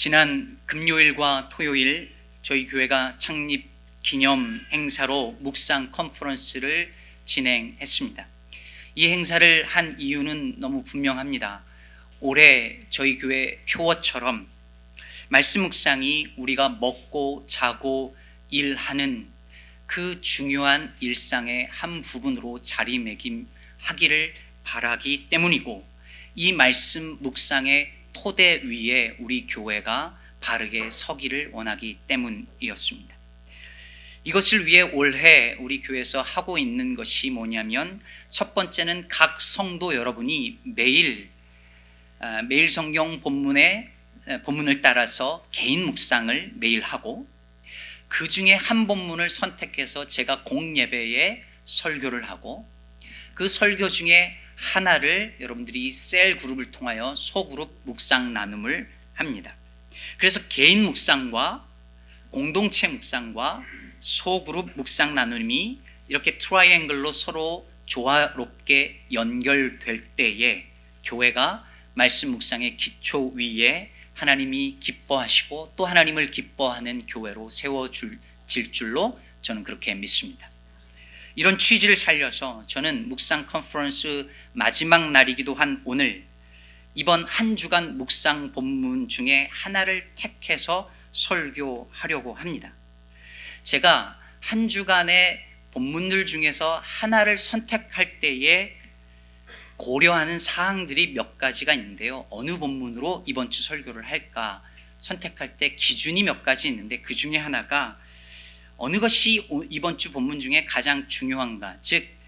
지난 금요일과 토요일 저희 교회가 창립 기념 행사로 묵상 컨퍼런스를 진행했습니다. 이 행사를 한 이유는 너무 분명합니다. 올해 저희 교회 표어처럼 말씀 묵상이 우리가 먹고 자고 일하는 그 중요한 일상의 한 부분으로 자리매김하기를 바라기 때문이고, 이 말씀 묵상의 토대 위에 우리 교회가 바르게 서기를 원하기 때문이었습니다. 이것을 위해 올해 우리 교회에서 하고 있는 것이 뭐냐면, 첫 번째는 각 성도 여러분이 매일 성경 본문을 따라서 개인 묵상을 매일 하고, 그 중에 한 본문을 선택해서 제가 공예배에 설교를 하고, 그 설교 중에 하나를 여러분들이 셀 그룹을 통하여 소그룹 묵상 나눔을 합니다. 그래서 개인 묵상과 공동체 묵상과 소그룹 묵상 나눔이 이렇게 트라이앵글로 서로 조화롭게 연결될 때에 교회가 말씀 묵상의 기초 위에 하나님이 기뻐하시고 또 하나님을 기뻐하는 교회로 세워질 줄로 저는 그렇게 믿습니다. 이런 취지를 살려서 저는 묵상 컨퍼런스 마지막 날이기도 한 오늘, 이번 한 주간 묵상 본문 중에 하나를 택해서 설교하려고 합니다. 제가 한 주간의 본문들 중에서 하나를 선택할 때에 고려하는 사항들이 몇 가지가 있는데요. 어느 본문으로 이번 주 설교를 할까 선택할 때 기준이 몇 가지 있는데, 그 중에 하나가 어느 것이 이번 주 본문 중에 가장 중요한가, 즉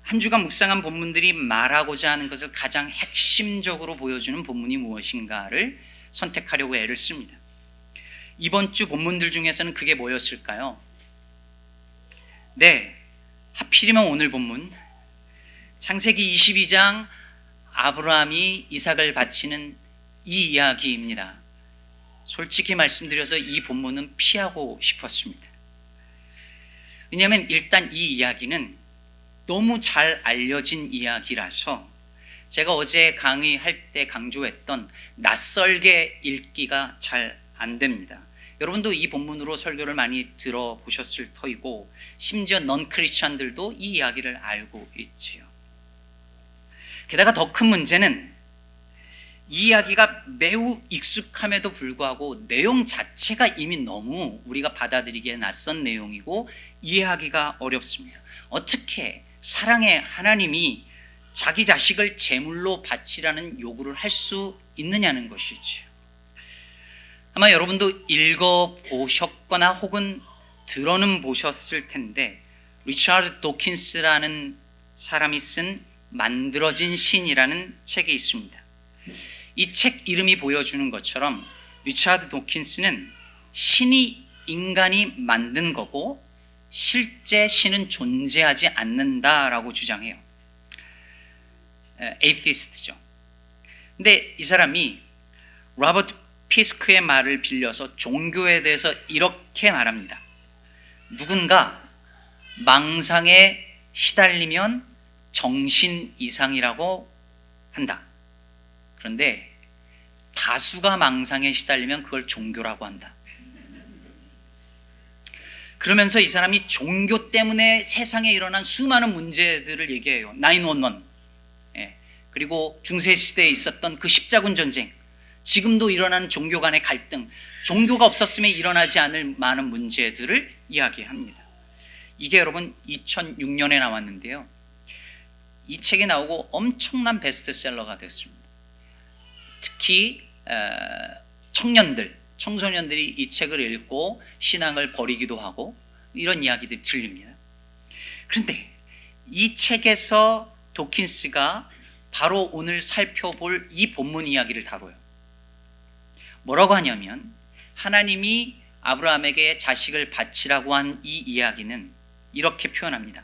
한 주간 묵상한 본문들이 말하고자 하는 것을 가장 핵심적으로 보여주는 본문이 무엇인가를 선택하려고 애를 씁니다. 이번 주 본문들 중에서는 그게 뭐였을까요? 네, 하필이면 오늘 본문 창세기 22장 아브라함이 이삭을 바치는 이 이야기입니다. 솔직히 말씀드려서 이 본문은 피하고 싶었습니다. 왜냐하면 일단 이 이야기는 너무 잘 알려진 이야기라서, 제가 어제 강의할 때 강조했던 낯설게 읽기가 잘 안 됩니다. 여러분도 이 본문으로 설교를 많이 들어보셨을 터이고, 심지어 넌 크리스천들도 이 이야기를 알고 있지요. 게다가 더 큰 문제는 이 이야기가 매우 익숙함에도 불구하고 내용 자체가 이미 너무 우리가 받아들이기에 낯선 내용이고 이해하기가 어렵습니다. 어떻게 사랑의 하나님이 자기 자식을 제물로 바치라는 요구를 할 수 있느냐는 것이죠. 아마 여러분도 읽어보셨거나 혹은 들어는 보셨을 텐데, 리처드 도킨스라는 사람이 쓴 만들어진 신이라는 책이 있습니다. 이 책 이름이 보여주는 것처럼 리처드 도킨스는 신이 인간이 만든 거고 실제 신은 존재하지 않는다라고 주장해요. 에이티스트죠. 근데 이 사람이 로버트 피스크의 말을 빌려서 종교에 대해서 이렇게 말합니다. 누군가 망상에 시달리면 정신 이상이라고 한다. 그런데 다수가 망상에 시달리면 그걸 종교라고 한다. 그러면서 이 사람이 종교 때문에 세상에 일어난 수많은 문제들을 얘기해요. 911, 그리고 중세시대에 있었던 그 십자군 전쟁, 지금도 일어나는 종교 간의 갈등, 종교가 없었으면 일어나지 않을 많은 문제들을 이야기합니다. 이게 여러분 2006년에 나왔는데요. 이 책이 나오고 엄청난 베스트셀러가 됐습니다. 특히 청소년들이 이 책을 읽고 신앙을 버리기도 하고 이런 이야기들이 들립니다. 그런데 이 책에서 도킨스가 바로 오늘 살펴볼 이 본문 이야기를 다뤄요. 뭐라고 하냐면, 하나님이 아브라함에게 자식을 바치라고 한 이 이야기는 이렇게 표현합니다.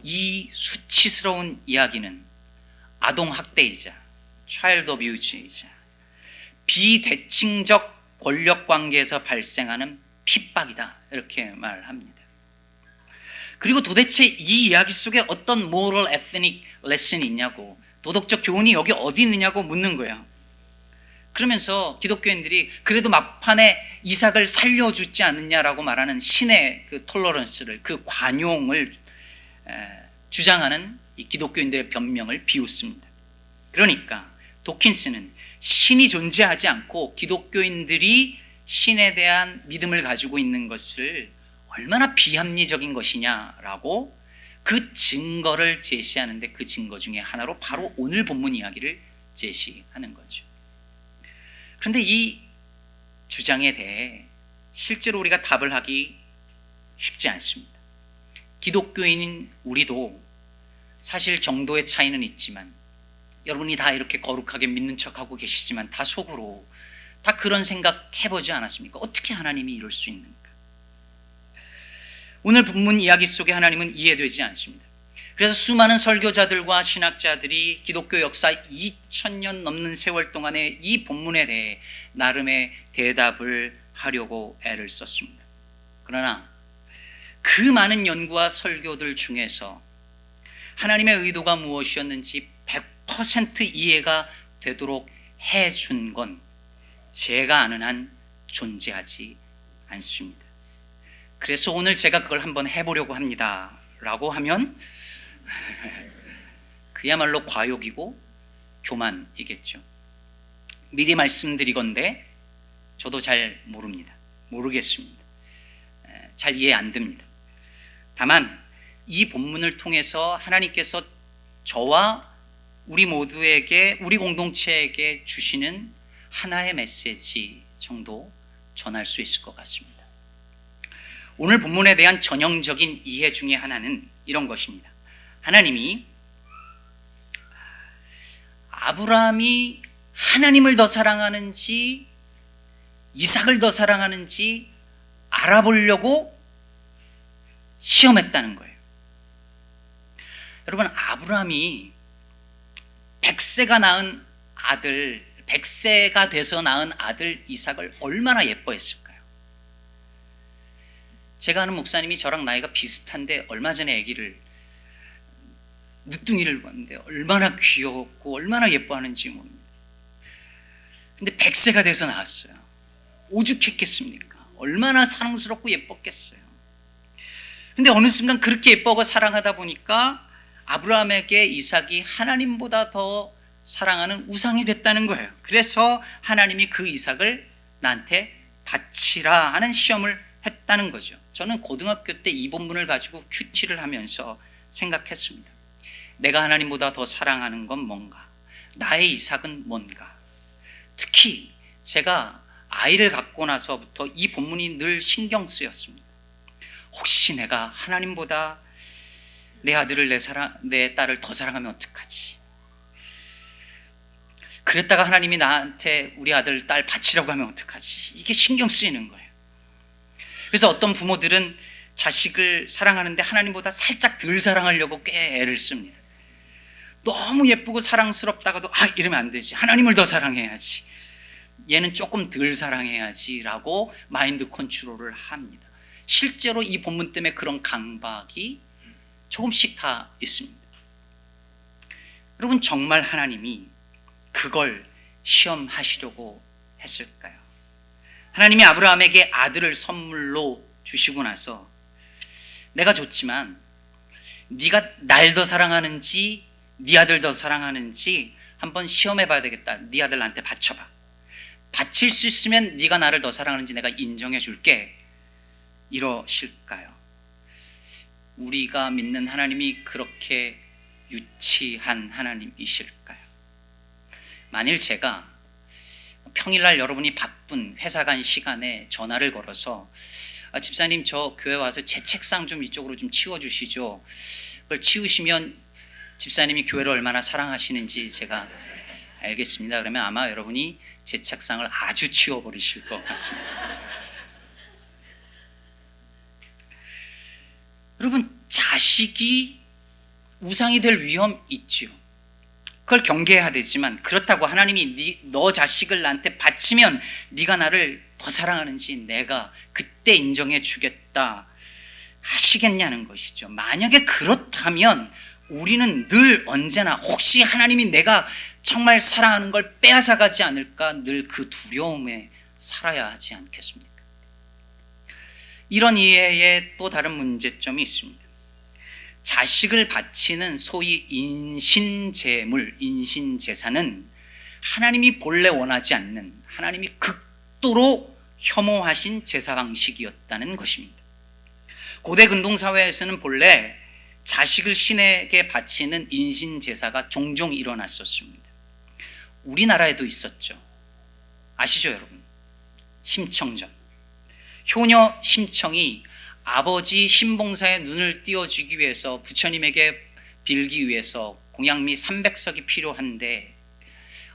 이 수치스러운 이야기는 아동학대이자 차일드 어뷰즈이자 비대칭적 권력관계에서 발생하는 핍박이다, 이렇게 말합니다. 그리고 도대체 이 이야기 속에 어떤 moral ethnic lesson이 있냐고, 도덕적 교훈이 여기 어디 있느냐고 묻는 거야. 그러면서 기독교인들이 그래도 막판에 이삭을 살려주지 않느냐라고 말하는 신의 그 톨러런스를, 그 관용을 주장하는 이 기독교인들의 변명을 비웃습니다. 그러니까 도킨스는 신이 존재하지 않고 기독교인들이 신에 대한 믿음을 가지고 있는 것을 얼마나 비합리적인 것이냐라고 그 증거를 제시하는데, 그 증거 중에 하나로 바로 오늘 본문 이야기를 제시하는 거죠. 그런데 이 주장에 대해 실제로 우리가 답을 하기 쉽지 않습니다. 기독교인인 우리도 사실 정도의 차이는 있지만, 여러분이 다 이렇게 거룩하게 믿는 척하고 계시지만 다 속으로 다 그런 생각 해보지 않았습니까? 어떻게 하나님이 이럴 수 있는가? 오늘 본문 이야기 속에 하나님은 이해되지 않습니다. 그래서 수많은 설교자들과 신학자들이 기독교 역사 2000년 넘는 세월 동안에 이 본문에 대해 나름의 대답을 하려고 애를 썼습니다. 그러나 그 많은 연구와 설교들 중에서 하나님의 의도가 무엇이었는지 100% 이해가 되도록 해준 건 제가 아는 한 존재하지 않습니다. 그래서 오늘 제가 그걸 한번 해보려고 합니다 라고 하면 그야말로 과욕이고 교만이겠죠. 미리 말씀드리건대 저도 잘 모르겠습니다. 잘 이해 안 됩니다. 다만 이 본문을 통해서 하나님께서 저와 우리 모두에게, 우리 공동체에게 주시는 하나의 메시지 정도 전할 수 있을 것 같습니다. 오늘 본문에 대한 전형적인 이해 중에 하나는 이런 것입니다. 하나님이 아브라함이 하나님을 더 사랑하는지 이삭을 더 사랑하는지 알아보려고 시험했다는 거예요. 여러분, 아브라함이 100세가 돼서 낳은 아들 이삭을 얼마나 예뻐했을까요? 제가 아는 목사님이 저랑 나이가 비슷한데 얼마 전에 늦둥이를 봤는데 얼마나 귀엽고 얼마나 예뻐하는지 모릅니다. 근데 100세가 돼서 낳았어요. 오죽했겠습니까? 얼마나 사랑스럽고 예뻤겠어요. 근데 어느 순간 그렇게 예뻐하고 사랑하다 보니까 아브라함에게 이삭이 하나님보다 더 사랑하는 우상이 됐다는 거예요. 그래서 하나님이 그 이삭을 나한테 바치라 하는 시험을 했다는 거죠. 저는 고등학교 때 이 본문을 가지고 큐티를 하면서 생각했습니다. 내가 하나님보다 더 사랑하는 건 뭔가? 나의 이삭은 뭔가? 특히 제가 아이를 갖고 나서부터 이 본문이 늘 신경 쓰였습니다. 혹시 내가 하나님보다 내 아들을 내 딸을 더 사랑하면 어떡하지? 그랬다가 하나님이 나한테 우리 아들 딸 바치라고 하면 어떡하지? 이게 신경 쓰이는 거예요. 그래서 어떤 부모들은 자식을 사랑하는데 하나님보다 살짝 덜 사랑하려고 꽤 애를 씁니다. 너무 예쁘고 사랑스럽다가도 이러면 안 되지, 하나님을 더 사랑해야지, 얘는 조금 덜 사랑해야지 라고 마인드 컨트롤을 합니다. 실제로 이 본문 때문에 그런 강박이 조금씩 다 있습니다. 여러분, 정말 하나님이 그걸 시험하시려고 했을까요? 하나님이 아브라함에게 아들을 선물로 주시고 나서 내가 좋지만 네가 날 더 사랑하는지 네 아들 더 사랑하는지 한번 시험해 봐야 되겠다, 네 아들 나한테 바쳐봐, 바칠 수 있으면 네가 나를 더 사랑하는지 내가 인정해 줄게, 이러실까요? 우리가 믿는 하나님이 그렇게 유치한 하나님이실까요? 만일 제가 평일날 여러분이 바쁜 회사 간 시간에 전화를 걸어서 집사님, 저 교회 와서 제 책상 좀 이쪽으로 좀 치워주시죠, 그걸 치우시면 집사님이 교회를 얼마나 사랑하시는지 제가 알겠습니다. 그러면 아마 여러분이 제 책상을 아주 치워버리실 것 같습니다. 여러분, 자식이 우상이 될 위험 있죠. 그걸 경계해야 되지만, 그렇다고 하나님이 너 자식을 나한테 바치면 네가 나를 더 사랑하는지 내가 그때 인정해 주겠다 하시겠냐는 것이죠. 만약에 그렇다면 우리는 늘 언제나 혹시 하나님이 내가 정말 사랑하는 걸 빼앗아가지 않을까 늘 그 두려움에 살아야 하지 않겠습니까? 이런 이해에 또 다른 문제점이 있습니다. 자식을 바치는 소위 인신제물, 인신제사는 하나님이 본래 원하지 않는, 하나님이 극도로 혐오하신 제사 방식이었다는 것입니다. 고대 근동사회에서는 본래 자식을 신에게 바치는 인신제사가 종종 일어났었습니다. 우리나라에도 있었죠. 아시죠, 여러분? 심청전. 효녀 심청이 아버지 신봉사의 눈을 띄워주기 위해서 부처님에게 빌기 위해서 공양미 300석이 필요한데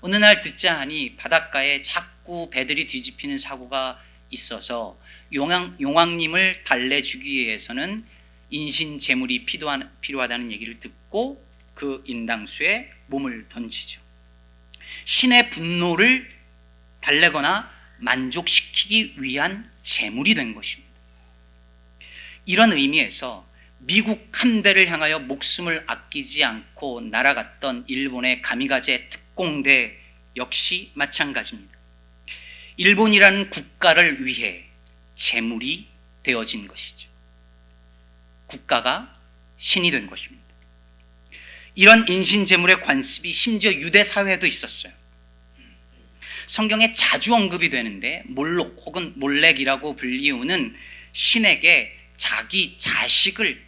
어느 날 듣자 하니 바닷가에 자꾸 배들이 뒤집히는 사고가 있어서 용왕님을 달래주기 위해서는 인신 제물이 필요하다는 얘기를 듣고 그 인당수에 몸을 던지죠. 신의 분노를 달래거나 만족시키기 위한 제물이 된 것입니다. 이런 의미에서 미국 함대를 향하여 목숨을 아끼지 않고 날아갔던 일본의 가미가제 특공대 역시 마찬가지입니다. 일본이라는 국가를 위해 제물이 되어진 것이죠. 국가가 신이 된 것입니다. 이런 인신제물의 관습이 심지어 유대 사회에도 있었어요. 성경에 자주 언급이 되는데 몰록 혹은 몰렉이라고 불리우는 신에게 자기 자식을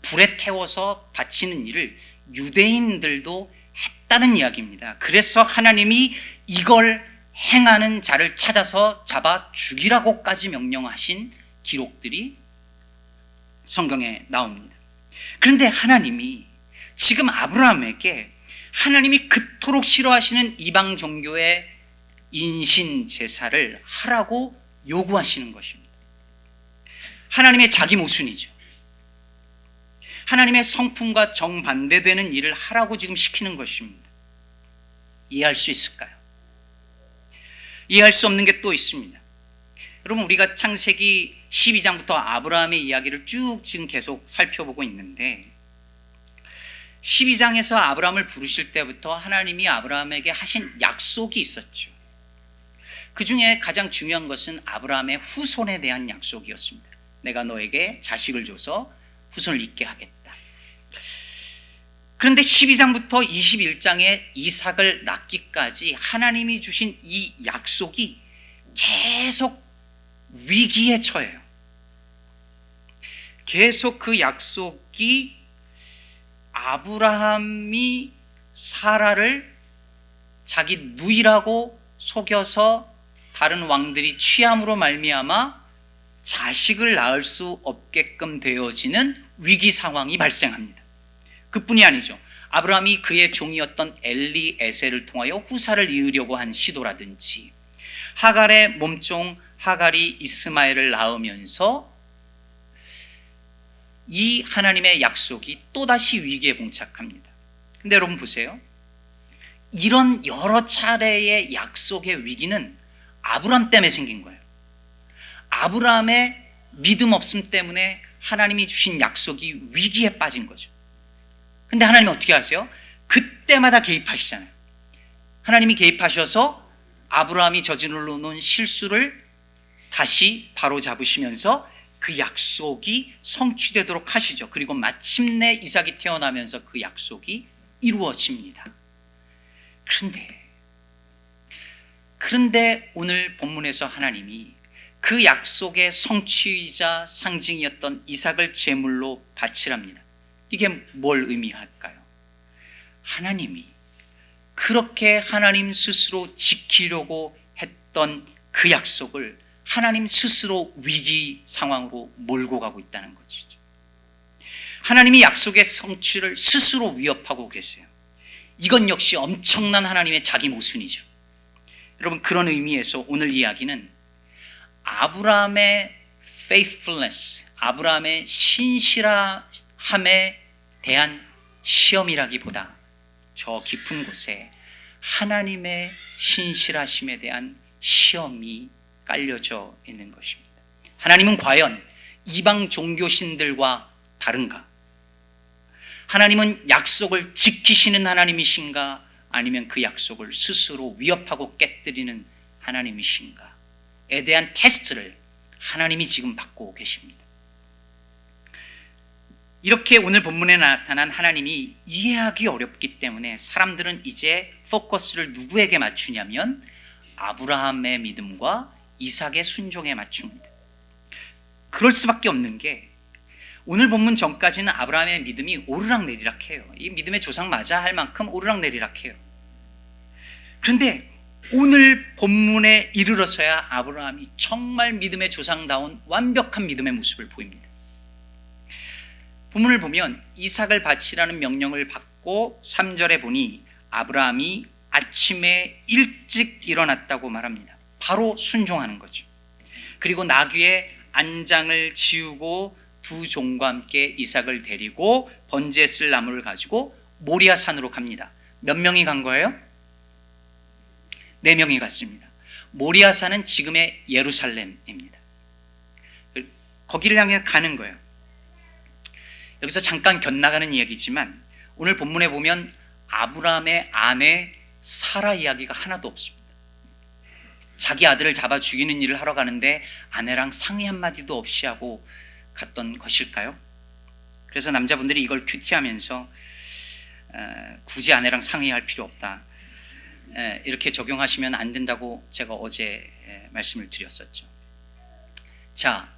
불에 태워서 바치는 일을 유대인들도 했다는 이야기입니다. 그래서 하나님이 이걸 행하는 자를 찾아서 잡아 죽이라고까지 명령하신 기록들이 성경에 나옵니다. 그런데 하나님이 지금 아브라함에게 하나님이 그토록 싫어하시는 이방 종교의 인신 제사를 하라고 요구하시는 것입니다. 하나님의 자기 모순이죠. 하나님의 성품과 정반대되는 일을 하라고 지금 시키는 것입니다. 이해할 수 있을까요? 이해할 수 없는 게 또 있습니다. 여러분, 우리가 창세기 12장부터 아브라함의 이야기를 쭉 지금 계속 살펴보고 있는데 12장에서 아브라함을 부르실 때부터 하나님이 아브라함에게 하신 약속이 있었죠. 그 중에 가장 중요한 것은 아브라함의 후손에 대한 약속이었습니다. 내가 너에게 자식을 줘서 후손을 잇게 하겠다. 그런데 12장부터 21장에 이삭을 낳기까지 하나님이 주신 이 약속이 계속 위기에 처해요. 계속 그 약속이 아브라함이 사라를 자기 누이라고 속여서 다른 왕들이 취함으로 말미암아 자식을 낳을 수 없게끔 되어지는 위기 상황이 발생합니다. 그뿐이 아니죠. 아브라함이 그의 종이었던 엘리에셀을 통하여 후사를 이으려고 한 시도라든지 하갈의 몸종 하갈이 이스마엘을 낳으면서 이 하나님의 약속이 또다시 위기에 봉착합니다. 근데 여러분 보세요. 이런 여러 차례의 약속의 위기는 아브라함 때문에 생긴 거예요. 아브라함의 믿음 없음 때문에 하나님이 주신 약속이 위기에 빠진 거죠. 근데 하나님이 어떻게 하세요? 그때마다 개입하시잖아요. 하나님이 개입하셔서 아브라함이 저질러 놓은 실수를 다시 바로잡으시면서 그 약속이 성취되도록 하시죠. 그리고 마침내 이삭이 태어나면서 그 약속이 이루어집니다. 그런데 오늘 본문에서 하나님이 그 약속의 성취이자 상징이었던 이삭을 제물로 바치랍니다. 이게 뭘 의미할까요? 하나님이 그렇게 하나님 스스로 지키려고 했던 그 약속을 하나님 스스로 위기 상황으로 몰고 가고 있다는 것이죠. 하나님이 약속의 성취를 스스로 위협하고 계세요. 이건 역시 엄청난 하나님의 자기 모순이죠. 여러분, 그런 의미에서 오늘 이야기는 아브라함의 faithfulness, 아브라함의 신실함에 대한 시험이라기보다 저 깊은 곳에 하나님의 신실하심에 대한 시험이 깔려져 있는 것입니다. 하나님은 과연 이방 종교신들과 다른가? 하나님은 약속을 지키시는 하나님이신가? 아니면 그 약속을 스스로 위협하고 깨뜨리는 하나님이신가에 대한 테스트를 하나님이 지금 받고 계십니다. 이렇게 오늘 본문에 나타난 하나님이 이해하기 어렵기 때문에 사람들은 이제 포커스를 누구에게 맞추냐면 아브라함의 믿음과 이삭의 순종에 맞춥니다. 그럴 수밖에 없는 게 오늘 본문 전까지는 아브라함의 믿음이 오르락내리락해요. 이 믿음의 조상 맞아 할 만큼 오르락내리락해요. 그런데 오늘 본문에 이르러서야 아브라함이 정말 믿음의 조상다운 완벽한 믿음의 모습을 보입니다. 본문을 보면 이삭을 바치라는 명령을 받고 3절에 보니 아브라함이 아침에 일찍 일어났다고 말합니다. 바로 순종하는 거죠. 그리고 나귀의 안장을 지우고 두 종과 함께 이삭을 데리고 번제에 쓸 나무를 가지고 모리아 산으로 갑니다. 몇 명이 간 거예요? 4명이 갔습니다. 모리아 산은 지금의 예루살렘입니다. 거기를 향해 가는 거예요. 여기서 잠깐 곁나가는 이야기지만 오늘 본문에 보면 아브라함의 아내 사라 이야기가 하나도 없습니다. 자기 아들을 잡아 죽이는 일을 하러 가는데 아내랑 상의 한마디도 없이 하고 갔던 것일까요? 그래서 남자분들이 이걸 큐티하면서 굳이 아내랑 상의할 필요 없다, 이렇게 적용하시면 안 된다고 제가 어제 말씀을 드렸었죠. 자,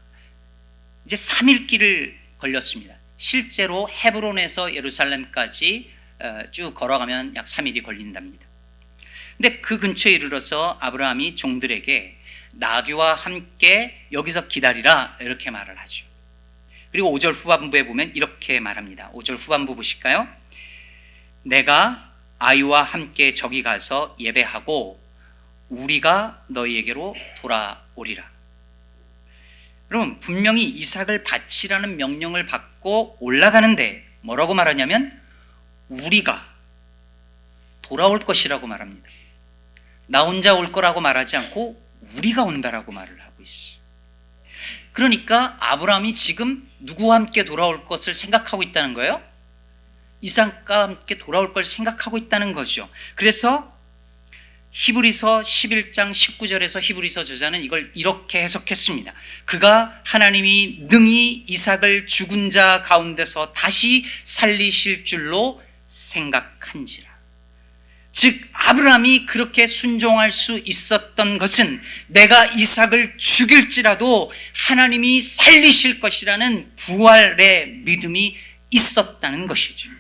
이제 3일 길을 걸렸습니다. 실제로 헤브론에서 예루살렘까지 쭉 걸어가면 약 3일이 걸린답니다. 근데 그 근처에 이르러서 아브라함이 종들에게 나귀와 함께 여기서 기다리라 이렇게 말을 하죠. 그리고 5절 후반부에 보면 이렇게 말합니다. 5절 후반부 보실까요? 내가 아이와 함께 저기 가서 예배하고 우리가 너희에게로 돌아오리라. 여러분, 분명히 이삭을 바치라는 명령을 받고 올라가는데 뭐라고 말하냐면 우리가 돌아올 것이라고 말합니다. 나 혼자 올 거라고 말하지 않고 우리가 온다라고 말을 하고 있어요. 그러니까 아브라함이 지금 누구와 함께 돌아올 것을 생각하고 있다는 거예요? 이삭과 함께 돌아올 걸 생각하고 있다는 거죠. 그래서 히브리서 11장 19절에서 히브리서 저자는 이걸 이렇게 해석했습니다. 그가 하나님이 능히 이삭을 죽은 자 가운데서 다시 살리실 줄로 생각한지라. 즉 아브라함이 그렇게 순종할 수 있었던 것은 내가 이삭을 죽일지라도 하나님이 살리실 것이라는 부활의 믿음이 있었다는 것이죠.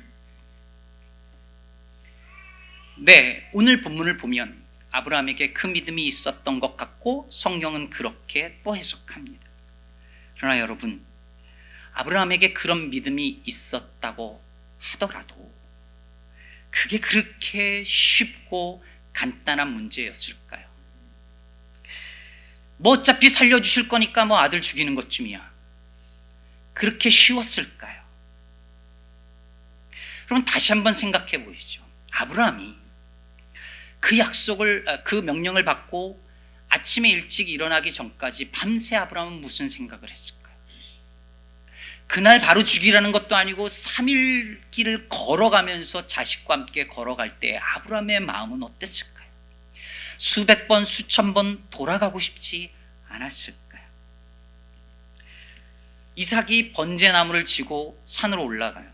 네, 오늘 본문을 보면 아브라함에게 그 믿음이 있었던 것 같고 성경은 그렇게 또 해석합니다. 그러나 여러분, 아브라함에게 그런 믿음이 있었다고 하더라도 그게 그렇게 쉽고 간단한 문제였을까요? 뭐 어차피 살려주실 거니까 뭐 아들 죽이는 것쯤이야. 그렇게 쉬웠을까요? 그럼 다시 한번 생각해 보시죠. 아브라함이 그 약속을, 그 명령을 받고 아침에 일찍 일어나기 전까지 밤새 아브라함은 무슨 생각을 했을까요? 그날 바로 죽이라는 것도 아니고 3일 길을 걸어가면서 자식과 함께 걸어갈 때 아브라함의 마음은 어땠을까요? 수백 번, 수천 번 돌아가고 싶지 않았을까요? 이삭이 번제나무를 지고 산으로 올라가요.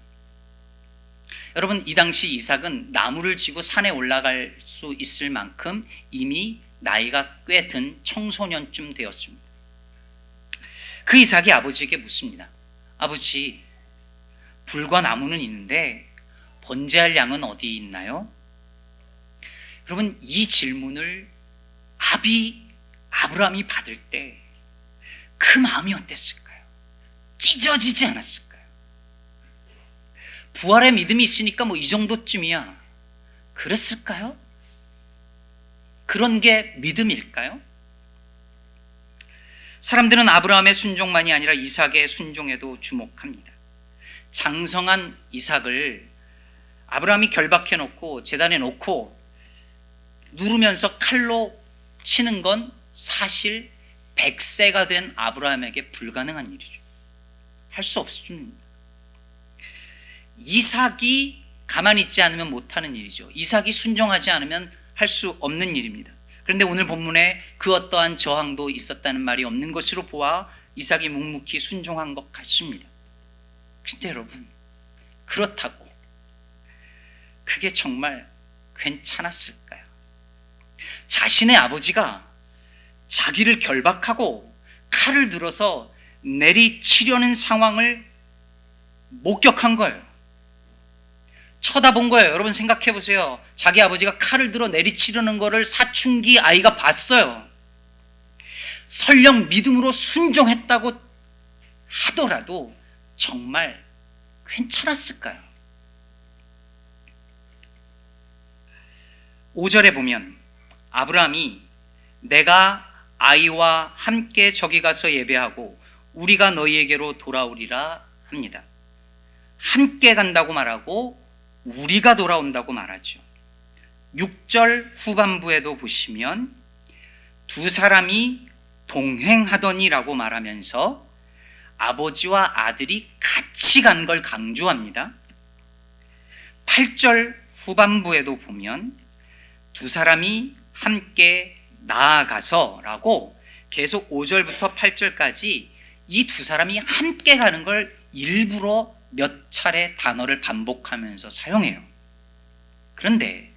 여러분, 이 당시 이삭은 나무를 지고 산에 올라갈 수 있을 만큼 이미 나이가 꽤 든 청소년쯤 되었습니다. 그 이삭이 아버지에게 묻습니다. 아버지, 불과 나무는 있는데 번제할 양은 어디 있나요? 여러분, 이 질문을 아브라함이 받을 때 그 마음이 어땠을까요? 찢어지지 않았을까요? 부활의 믿음이 있으니까 뭐 이 정도쯤이야, 그랬을까요? 그런 게 믿음일까요? 사람들은 아브라함의 순종만이 아니라 이삭의 순종에도 주목합니다. 장성한 이삭을 아브라함이 결박해 놓고 제단에 놓고 누르면서 칼로 치는 건 사실 100세가 된 아브라함에게 불가능한 일이죠. 할 수 없습니다. 이삭이 가만히 있지 않으면 못하는 일이죠. 이삭이 순종하지 않으면 할 수 없는 일입니다. 그런데 오늘 본문에 그 어떠한 저항도 있었다는 말이 없는 것으로 보아 이삭이 묵묵히 순종한 것 같습니다. 그런데 여러분, 그렇다고 그게 정말 괜찮았을까요? 자신의 아버지가 자기를 결박하고 칼을 들어서 내리치려는 상황을 목격한 거예요. 쳐다본 거예요. 여러분 생각해 보세요. 자기 아버지가 칼을 들어 내리치려는 거를 사춘기 아이가 봤어요. 설령 믿음으로 순종했다고 하더라도 정말 괜찮았을까요? 5절에 보면 아브라함이 내가 아이와 함께 저기 가서 예배하고 우리가 너희에게로 돌아오리라 합니다. 함께 간다고 말하고 우리가 돌아온다고 말하죠. 6절 후반부에도 보시면 두 사람이 동행하더니라고 말하면서 아버지와 아들이 같이 간 걸 강조합니다. 8절 후반부에도 보면 두 사람이 함께 나아가서 라고 계속 5절부터 8절까지 이 두 사람이 함께 가는 걸 일부러 몇 차례 단어를 반복하면서 사용해요. 그런데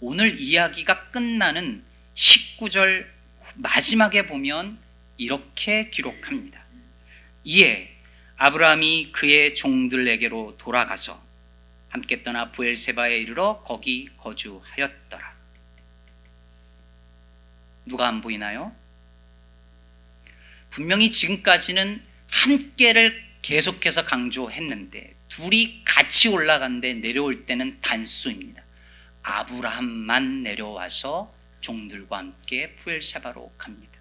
오늘 이야기가 끝나는 19절 마지막에 보면 이렇게 기록합니다. 이에 아브라함이 그의 종들에게로 돌아가서 함께 떠나 브엘세바에 이르러 거기 거주하였더라. 누가 안 보이나요? 분명히 지금까지는 함께를 계속해서 강조했는데 둘이 같이 올라간데 내려올 때는 단수입니다. 아브라함만 내려와서 종들과 함께 브엘세바로 갑니다.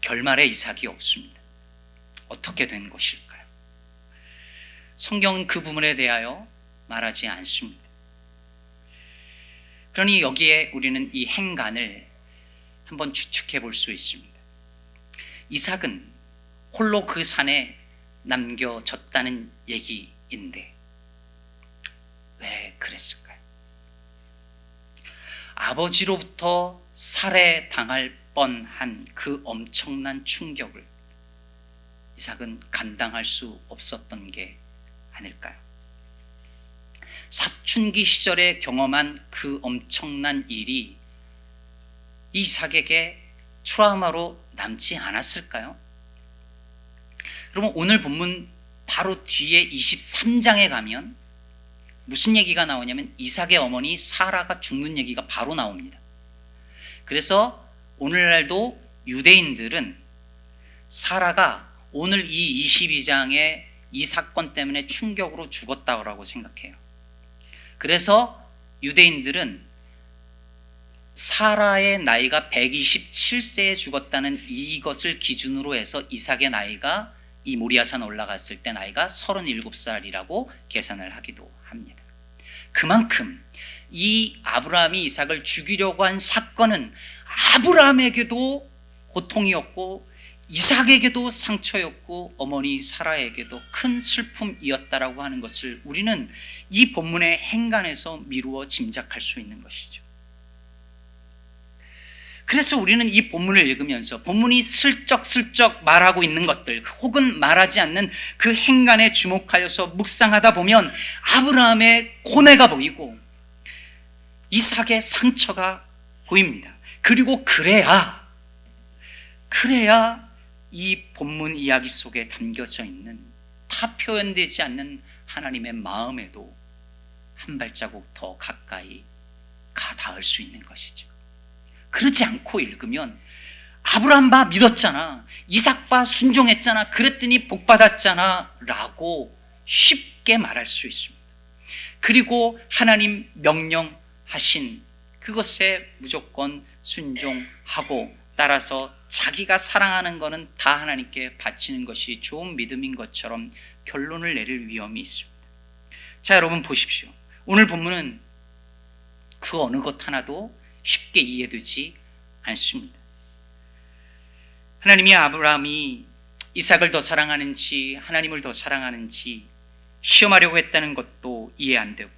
결말에 이삭이 없습니다. 어떻게 된 것일까요? 성경은 그 부분에 대하여 말하지 않습니다. 그러니 여기에 우리는 이 행간을 한번 추측해 볼 수 있습니다. 이삭은 홀로 그 산에 남겨졌다는 얘기인데 왜 그랬을까요? 아버지로부터 살해당할 뻔한 그 엄청난 충격을 이삭은 감당할 수 없었던 게 아닐까요? 사춘기 시절에 경험한 그 엄청난 일이 이삭에게 트라우마로 남지 않았을까요? 그러면 오늘 본문 바로 뒤에 23장에 가면 무슨 얘기가 나오냐면 이삭의 어머니 사라가 죽는 얘기가 바로 나옵니다. 그래서 오늘날도 유대인들은 사라가 오늘 이 22장의 이 사건 때문에 충격으로 죽었다고 생각해요. 그래서 유대인들은 사라의 나이가 127세에 죽었다는 이것을 기준으로 해서 이삭의 나이가 이 모리아산 올라갔을 때 나이가 37살이라고 계산을 하기도 합니다. 그만큼 이 아브라함이 이삭을 죽이려고 한 사건은 아브라함에게도 고통이었고 이삭에게도 상처였고 어머니 사라에게도 큰 슬픔이었다라고 하는 것을 우리는 이 본문의 행간에서 미루어 짐작할 수 있는 것이죠. 그래서 우리는 이 본문을 읽으면서 본문이 슬쩍슬쩍 말하고 있는 것들 혹은 말하지 않는 그 행간에 주목하여서 묵상하다 보면 아브라함의 고뇌가 보이고 이삭의 상처가 보입니다. 그리고 그래야 이 본문 이야기 속에 담겨져 있는 다 표현되지 않는 하나님의 마음에도 한 발자국 더 가까이 가 닿을 수 있는 것이죠. 그렇지 않고 읽으면 아브라함 봐 믿었잖아, 이삭 봐 순종했잖아, 그랬더니 복 받았잖아 라고 쉽게 말할 수 있습니다. 그리고 하나님 명령하신 그것에 무조건 순종하고 따라서 자기가 사랑하는 것은 다 하나님께 바치는 것이 좋은 믿음인 것처럼 결론을 내릴 위험이 있습니다. 자, 여러분 보십시오. 오늘 본문은 그 어느 것 하나도 쉽게 이해되지 않습니다. 하나님이 아브라함이 이삭을 더 사랑하는지 하나님을 더 사랑하는지 시험하려고 했다는 것도 이해 안 되고,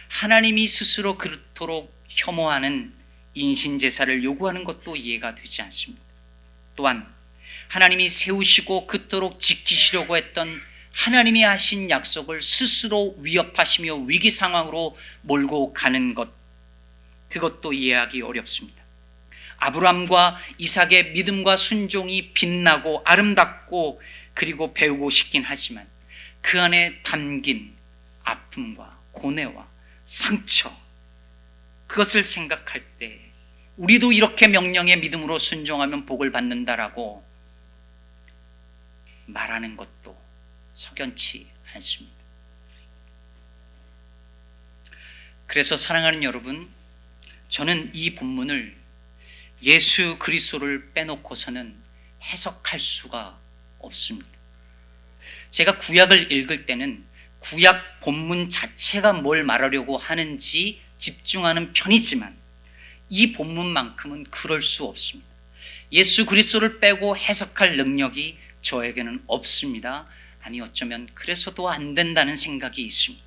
하나님이 스스로 그렇도록 혐오하는 인신제사를 요구하는 것도 이해가 되지 않습니다. 또한 하나님이 세우시고 그토록 지키시려고 했던 하나님이 하신 약속을 스스로 위협하시며 위기 상황으로 몰고 가는 것, 그것도 이해하기 어렵습니다. 아브라함과 이삭의 믿음과 순종이 빛나고 아름답고 그리고 배우고 싶긴 하지만 그 안에 담긴 아픔과 고뇌와 상처, 그것을 생각할 때 우리도 이렇게 명령의 믿음으로 순종하면 복을 받는다라고 말하는 것도 석연치 않습니다. 그래서 사랑하는 여러분, 저는 이 본문을 예수 그리스도를 빼놓고서는 해석할 수가 없습니다. 제가 구약을 읽을 때는 구약 본문 자체가 뭘 말하려고 하는지 집중하는 편이지만 이 본문만큼은 그럴 수 없습니다. 예수 그리스도를 빼고 해석할 능력이 저에게는 없습니다. 아니, 어쩌면 그래서도 안 된다는 생각이 있습니다.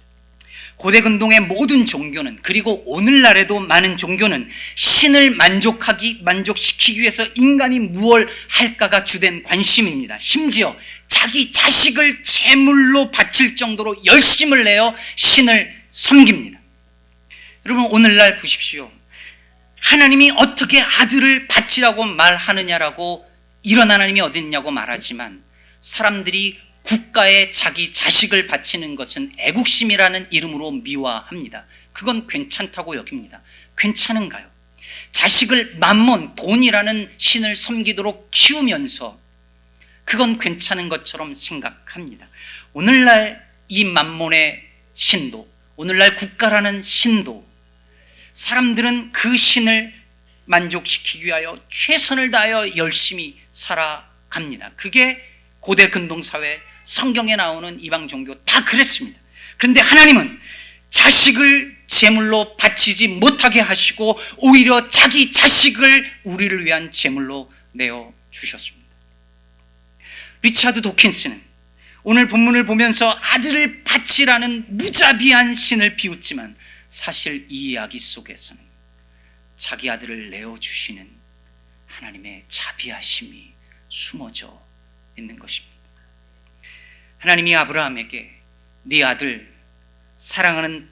고대 근동의 모든 종교는, 그리고 오늘날에도 많은 종교는 신을 만족시키기 위해서 인간이 무엇을 할까가 주된 관심입니다. 심지어 자기 자식을 제물로 바칠 정도로 열심을 내어 신을 섬깁니다. 여러분, 오늘날 보십시오. 하나님이 어떻게 아들을 바치라고 말하느냐라고, 이런 하나님이 어디 있냐고 말하지만 사람들이 국가에 자기 자식을 바치는 것은 애국심이라는 이름으로 미화합니다. 그건 괜찮다고 여깁니다. 괜찮은가요? 자식을 만몬, 돈이라는 신을 섬기도록 키우면서 그건 괜찮은 것처럼 생각합니다. 오늘날 이 만몬의 신도, 오늘날 국가라는 신도, 사람들은 그 신을 만족시키기 위하여 최선을 다하여 열심히 살아갑니다. 그게 고대 근동사회, 성경에 나오는 이방 종교 다 그랬습니다. 그런데 하나님은 자식을 제물로 바치지 못하게 하시고 오히려 자기 자식을 우리를 위한 제물로 내어주셨습니다. 리차드 도킨스는 오늘 본문을 보면서 아들을 바치라는 무자비한 신을 비웃지만 사실 이 이야기 속에서는 자기 아들을 내어주시는 하나님의 자비하심이 숨어져 있는 것입니다. 하나님이 아브라함에게 네 아들, 사랑하는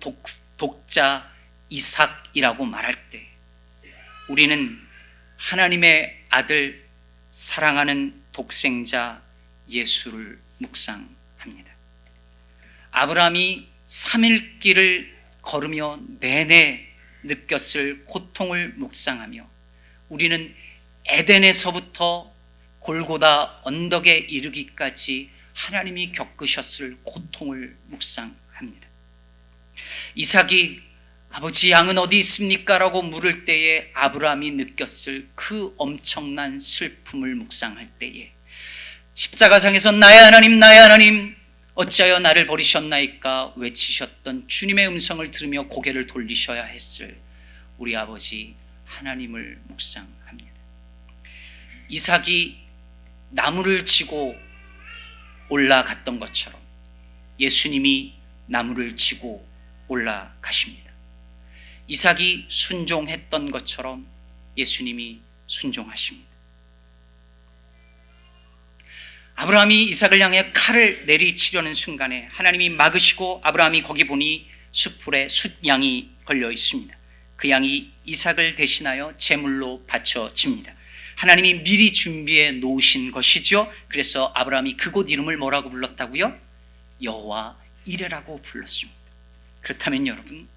독자 이삭이라고 말할 때 우리는 하나님의 아들, 사랑하는 독생자 예수를 묵상합니다. 아브라함이 3일 길을 걸으며 내내 느꼈을 고통을 묵상하며 우리는 에덴에서부터 골고다 언덕에 이르기까지 하나님이 겪으셨을 고통을 묵상합니다. 이삭이 아버지, 양은 어디 있습니까? 라고 물을 때에 아브라함이 느꼈을 그 엄청난 슬픔을 묵상할 때에 십자가상에서 나의 하나님, 나의 하나님, 어찌하여 나를 버리셨나이까 외치셨던 주님의 음성을 들으며 고개를 돌리셔야 했을 우리 아버지 하나님을 묵상합니다. 이삭이 나무를 지고 올라갔던 것처럼 예수님이 나무를 지고 올라가십니다. 이삭이 순종했던 것처럼 예수님이 순종하십니다. 아브라함이 이삭을 향해 칼을 내리치려는 순간에 하나님이 막으시고 아브라함이 거기 보니 숫풀에 숫양이 걸려 있습니다. 그 양이 이삭을 대신하여 제물로 바쳐집니다. 하나님이 미리 준비해 놓으신 것이죠. 그래서 아브라함이 그곳 이름을 뭐라고 불렀다고요? 여호와 이레라고 불렀습니다. 그렇다면 여러분,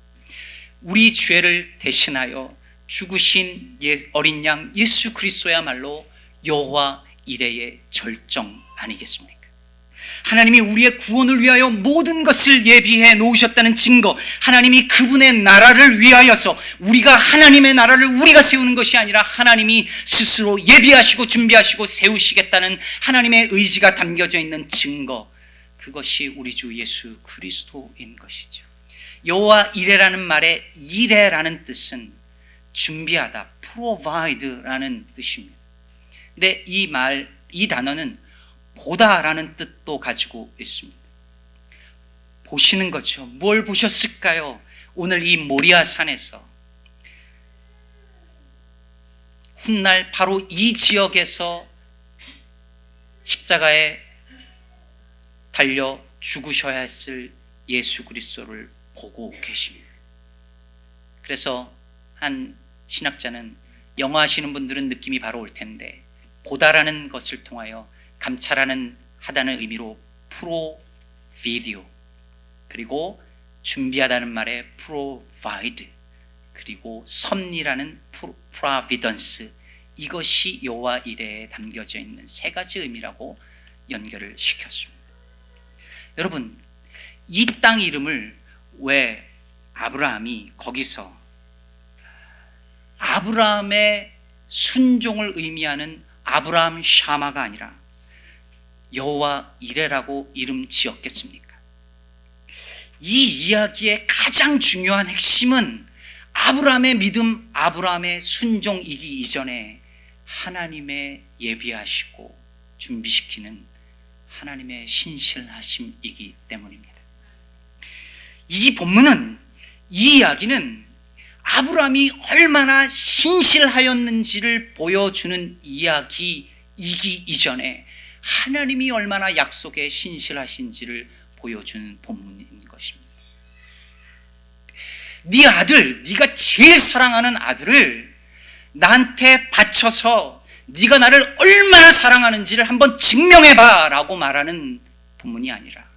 우리 죄를 대신하여 죽으신 어린 양 예수 그리스도야말로 여호와 이레의 절정 아니겠습니까? 하나님이 우리의 구원을 위하여 모든 것을 예비해 놓으셨다는 증거, 하나님이 그분의 나라를 위하여서 우리가 하나님의 나라를 우리가 세우는 것이 아니라 하나님이 스스로 예비하시고 준비하시고 세우시겠다는 하나님의 의지가 담겨져 있는 증거, 그것이 우리 주 예수 그리스도인 것이죠. 여호와 이레라는 말의 이레라는 뜻은 준비하다, provide라는 뜻입니다. 근데 이 단어는 보다라는 뜻도 가지고 있습니다. 보시는 거죠. 뭘 보셨을까요? 오늘 이 모리아 산에서 훗날 바로 이 지역에서 십자가에 달려 죽으셔야 했을 예수 그리스도를 보고 계십니다. 그래서 한 신학자는, 영어 하시는 분들은 느낌이 바로 올 텐데, 보다라는 것을 통하여 감찰하는 하다는 의미로 프로비디오, 그리고 준비하다는 말에 provide, 그리고 섭리라는 providence, 이것이 여호와 이레에 담겨져 있는 세 가지 의미라고 연결을 시켰습니다. 여러분, 이 땅 이름을 왜 아브라함이 거기서 아브라함의 순종을 의미하는 아브라함 샤마가 아니라 여호와 이레라고 이름 지었겠습니까? 이 이야기의 가장 중요한 핵심은 아브라함의 믿음, 아브라함의 순종이기 이전에 하나님의 예비하시고 준비시키는 하나님의 신실하심이기 때문입니다. 이 본문은, 이 이야기는 아브라함이 얼마나 신실하였는지를 보여주는 이야기이기 이전에 하나님이 얼마나 약속에 신실하신지를 보여주는 본문인 것입니다. 네 아들, 네가 제일 사랑하는 아들을 나한테 바쳐서 네가 나를 얼마나 사랑하는지를 한번 증명해봐 라고 말하는 본문이 아니라,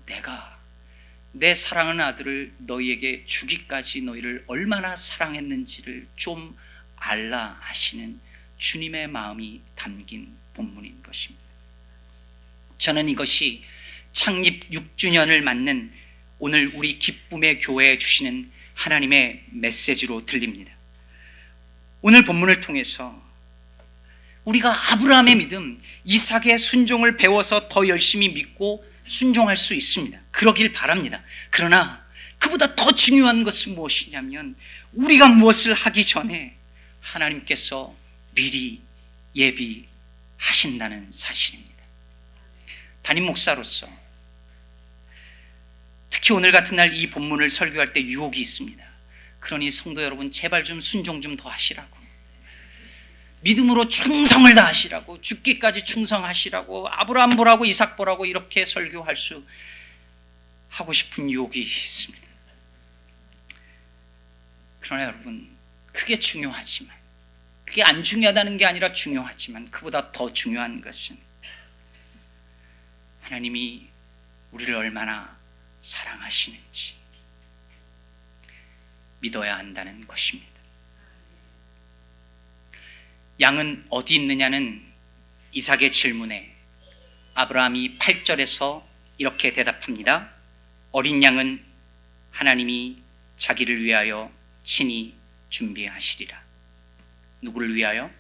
내가 내 사랑하는 아들을 너희에게 주기까지 너희를 얼마나 사랑했는지를 좀 알라 하시는 주님의 마음이 담긴 본문인 것입니다. 저는 이것이 창립 6주년을 맞는 오늘 우리 기쁨의 교회에 주시는 하나님의 메시지로 들립니다. 오늘 본문을 통해서 우리가 아브라함의 믿음, 이삭의 순종을 배워서 더 열심히 믿고 순종할 수 있습니다. 그러길 바랍니다. 그러나 그보다 더 중요한 것은 무엇이냐면, 우리가 무엇을 하기 전에 하나님께서 미리 예비하신다는 사실입니다. 담임 목사로서 특히 오늘 같은 날 이 본문을 설교할 때 유혹이 있습니다. 그러니 성도 여러분, 제발 좀 순종 좀 더 하시라고, 믿음으로 충성을 다하시라고, 죽기까지 충성하시라고, 아브라함 보라고 이삭 보라고 이렇게 설교할 수 하고 싶은 유혹이 있습니다. 그러나 여러분, 그게 중요하지만, 그게 안 중요하다는 게 아니라 중요하지만, 그보다 더 중요한 것은 하나님이 우리를 얼마나 사랑하시는지 믿어야 한다는 것입니다. 양은 어디 있느냐는 이삭의 질문에 아브라함이 8절에서 이렇게 대답합니다. 어린 양은 하나님이 자기를 위하여 친히 준비하시리라. 누구를 위하여?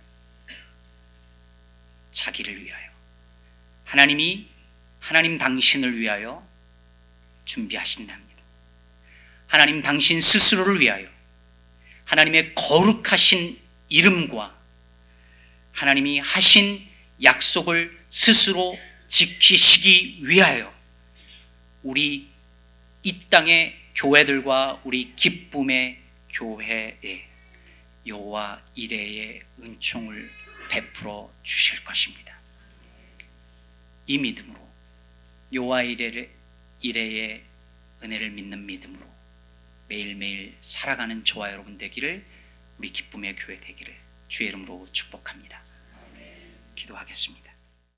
자기를 위하여. 하나님 당신을 위하여 준비하신답니다. 하나님 당신 스스로를 위하여, 하나님의 거룩하신 이름과 하나님이 하신 약속을 스스로 지키시기 위하여 우리 이 땅의 교회들과 우리 기쁨의 교회에 여호와 이레의 은총을 베풀어 주실 것입니다. 이 믿음으로, 여호와 이레의 은혜를 믿는 믿음으로 매일매일 살아가는 저와 여러분 되기를, 우리 기쁨의 교회 되기를 주의 이름으로 축복합니다. 기도하겠습니다.